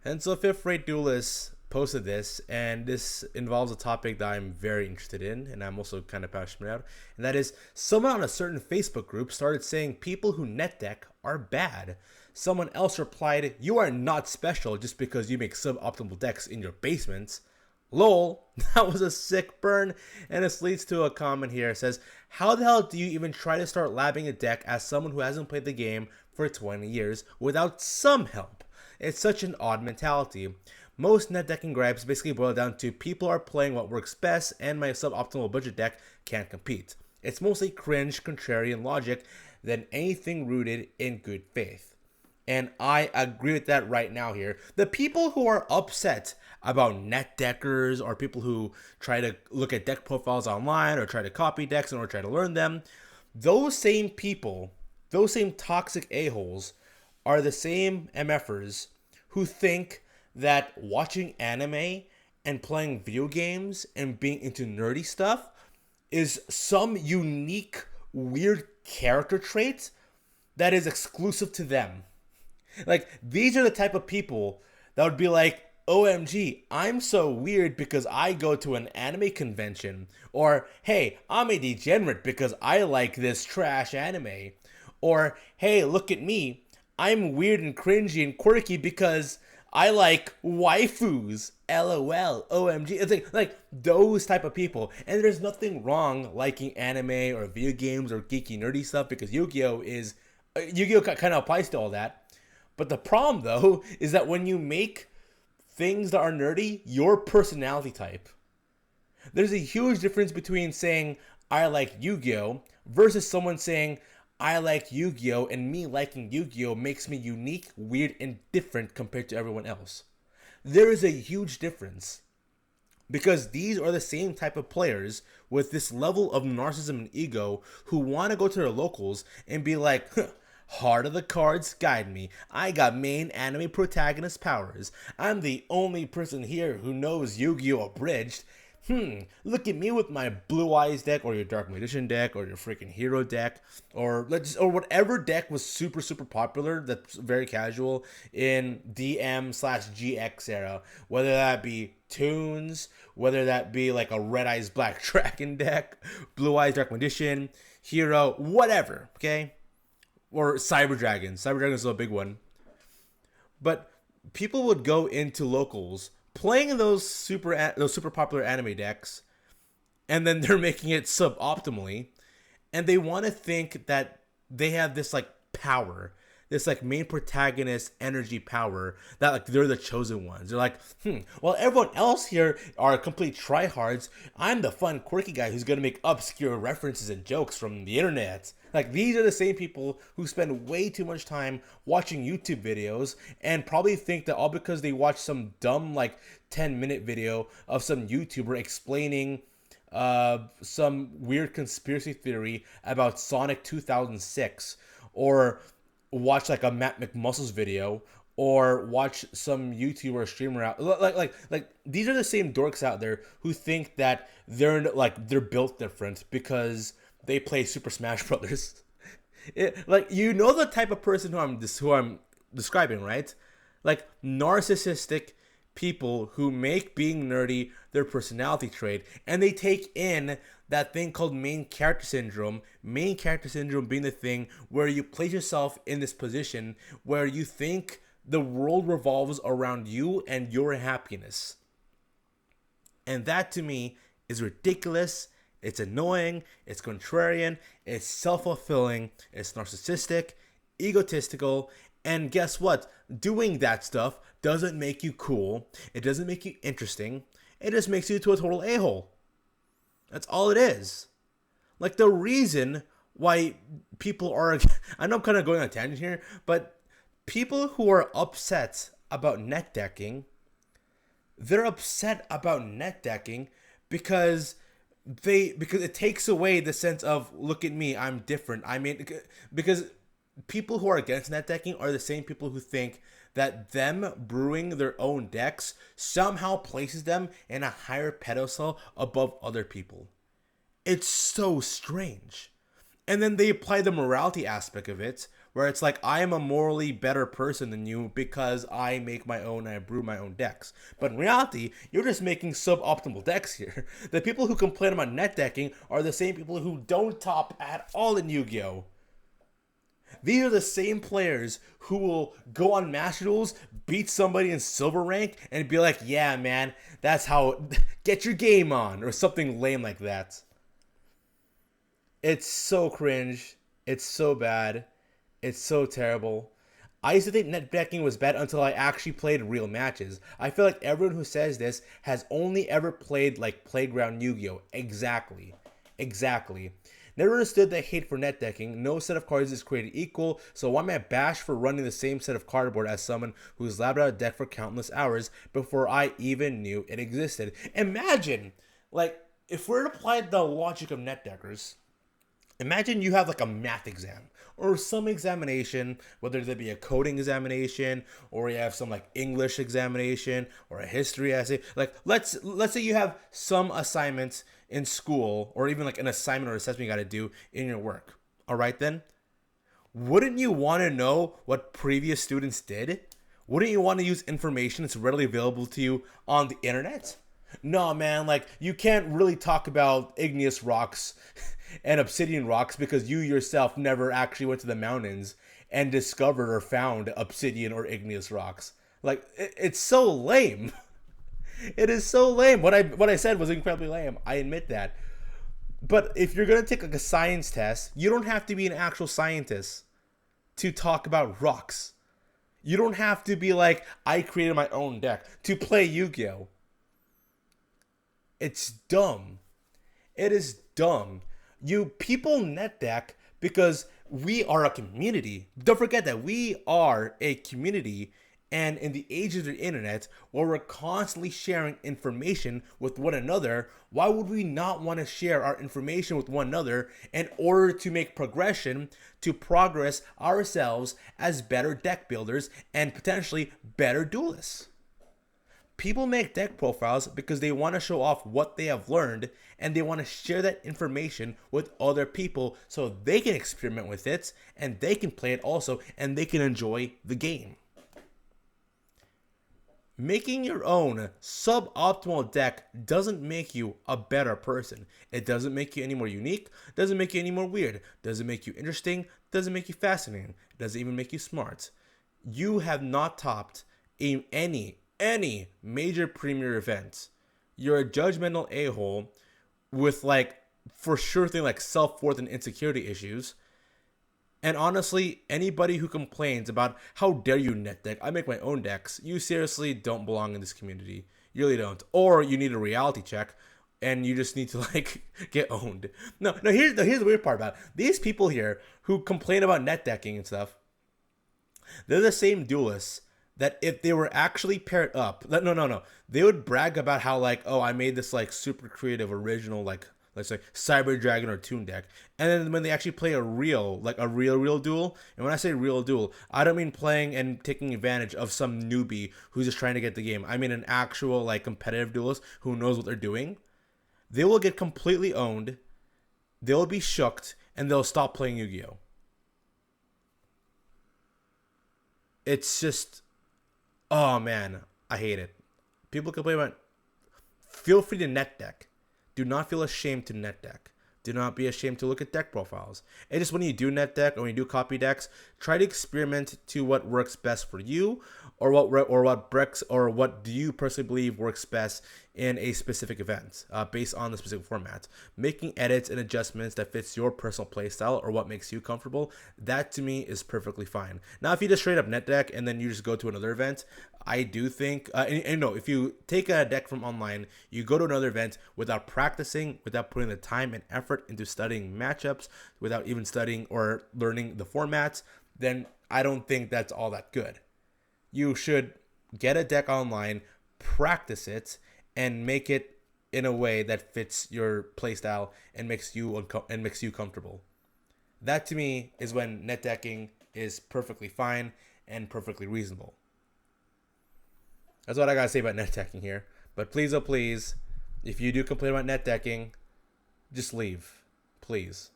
And so Fifth Rate Duelist posted this, and this involves a topic that I'm very interested in, and I'm also kind of passionate about, and that is someone on a certain Facebook group started saying people who net deck are bad. Someone else replied, "You are not special just because you make suboptimal decks in your basements." Lol, that was a sick burn. And this leads to a comment here. It says, "How the hell do you even try to start labbing a deck as someone who hasn't played the game for 20 years without some help? It's such an odd mentality. Most net decking gripes basically boil down to people are playing what works best and my suboptimal budget deck can't compete. It's mostly cringe, contrarian logic than anything rooted in good faith." And I agree with that right now here. The people who are upset about net deckers or people who try to look at deck profiles online or try to copy decks or try to learn them, those same people, those same toxic a-holes are the same MFers who think that watching anime and playing video games and being into nerdy stuff is some unique, weird character trait that is exclusive to them. Like, these are the type of people that would be like, "OMG, I'm so weird because I go to an anime convention." Or, "Hey, I'm a degenerate because I like this trash anime." Or, "Hey, look at me. I'm weird and cringy and quirky because I like waifus. LOL, OMG." It's like those type of people. And there's nothing wrong liking anime or video games or geeky nerdy stuff because Yu-Gi-Oh kind of applies to all that. But the problem, though, is that when you make things that are nerdy your personality type, there's a huge difference between saying, "I like Yu-Gi-Oh" versus someone saying, "I like Yu-Gi-Oh, and me liking Yu-Gi-Oh makes me unique, weird, and different compared to everyone else." There is a huge difference. Because these are the same type of players with this level of narcissism and ego who want to go to their locals and be like, "Huh, heart of the cards guide me. I got main anime protagonist powers. I'm the only person here who knows Yu-Gi-Oh! Abridged. Look at me with my Blue Eyes deck, or your Dark Magician deck, or your freaking Hero deck, or whatever deck was super popular that's very casual in DM/GX era, whether that be Toons, whether that be like a Red Eyes Black Dragon deck, Blue Eyes Dark Magician, Hero, whatever, okay? Or Cyber Dragon. Cyber Dragon is a big one. But people would go into locals playing those super popular anime decks, and then they're making it suboptimally, and they want to think that they have this like power, this like main protagonist energy power, that like they're the chosen ones. They're like, well, everyone else here are complete tryhards. I'm the fun, quirky guy who's gonna make obscure references and jokes from the internet. Like, these are the same people who spend way too much time watching YouTube videos and probably think that all because they watch some dumb like 10-minute video of some YouTuber explaining some weird conspiracy theory about Sonic 2006, or watch like a Matt McMuscles video, or watch some YouTuber or streamer out like these are the same dorks out there who think that they're built different because they play Super Smash Brothers. Like, the type of person who I'm describing, right? Like, narcissistic people who make being nerdy their personality trait, and they take in that thing called main character syndrome. Main character syndrome being the thing where you place yourself in this position where you think the world revolves around you and your happiness. And that, to me, is ridiculous. It's annoying, it's contrarian, it's self-fulfilling, it's narcissistic, egotistical, and guess what? Doing that stuff doesn't make you cool, it doesn't make you interesting, it just makes you to a total a-hole. That's all it is. Like, the reason why people are, I know I'm kind of going on a tangent here, but people who are upset about net decking, they're upset about net decking because it takes away the sense of, "Look at me, I'm different." I mean, because people who are against net decking are the same people who think that them brewing their own decks somehow places them in a higher pedestal above other people. It's so strange. And then they apply the morality aspect of it, where it's like I am a morally better person than you because I make my own and I brew my own decks. But in reality, you're just making suboptimal decks here. The people who complain about net decking are the same people who don't top at all in Yu-Gi-Oh! These are the same players who will go on Master Duels, beat somebody in silver rank, and be like, yeah, man, that's how, get your game on, or something lame like that. It's so cringe. It's so bad. It's so terrible. I used to think net decking was bad until I actually played real matches. I feel like everyone who says this has only ever played like Playground Yu-Gi-Oh! Exactly. Exactly. Never understood the hate for net decking. No set of cards is created equal, so why am I bashed for running the same set of cardboard as someone who's labbed out a deck for countless hours before I even knew it existed? Imagine, like, if we're to apply the logic of net deckers, imagine you have like a math exam or some examination, whether there be a coding examination or you have some like English examination or a history essay. Like let's say you have some assignments in school or even like an assignment or assessment you got to do in your work. All right then. Wouldn't you want to know what previous students did? Wouldn't you want to use information that's readily available to you on the internet? No, man, like you can't really talk about igneous rocks and obsidian rocks because you yourself never actually went to the mountains and discovered or found obsidian or igneous rocks. Like it's so lame. It is so lame. What I said was incredibly lame. I admit that. But if you're gonna take like a science test, you don't have to be an actual scientist to talk about rocks. You don't have to be like, I created my own deck to play Yu-Gi-Oh! It's dumb. It is dumb. You people net deck because we are a community. Don't forget that we are a community, and in the age of the internet where we're constantly sharing information with one another, why would we not want to share our information with one another in order to make progression, to progress ourselves as better deck builders and potentially better duelists? People make deck profiles because they want to show off what they have learned and they want to share that information with other people so they can experiment with it and they can play it also and they can enjoy the game. Making your own suboptimal deck doesn't make you a better person. It doesn't make you any more unique, doesn't make you any more weird, doesn't make you interesting, doesn't make you fascinating, doesn't even make you smart. You have not topped any major premier event. You're a judgmental a-hole with like for sure thing like self-worth and insecurity issues. And honestly, anybody who complains about how dare you net deck, I make my own decks, you seriously don't belong in this community. You really don't. Or you need a reality check and you just need to like get owned. No, here's the weird part about it. These people here who complain about net decking and stuff, they're the same duelists that if they were actually paired up, no, they would brag about how like, oh, I made this like super creative original like, let's say Cyber Dragon or Toon deck, and then when they actually play a real duel, and when I say real duel, I don't mean playing and taking advantage of some newbie who's just trying to get the game. I mean an actual like competitive duelist who knows what they're doing. They will get completely owned, they'll be shooked, and they'll stop playing Yu-Gi-Oh! It's just, oh man, I hate it. People complain about, feel free to net deck. Do not feel ashamed to net deck. Do not be ashamed to look at deck profiles. And just when you do net deck or when you do copy decks, try to experiment to what works best for you, or what do you personally believe works best in a specific event based on the specific format. Making edits and adjustments that fits your personal playstyle or what makes you comfortable, that to me is perfectly fine. Now, if you just straight up net deck and then you just go to another event, I do think, if you take a deck from online, you go to another event without practicing, without putting the time and effort into studying matchups, without even studying or learning the formats, then I don't think that's all that good. You should get a deck online, practice it, and make it in a way that fits your playstyle and makes you comfortable. That to me is when net decking is perfectly fine and perfectly reasonable. That's what I gotta say about net decking here. But please, oh please, if you do complain about net decking, just leave, please.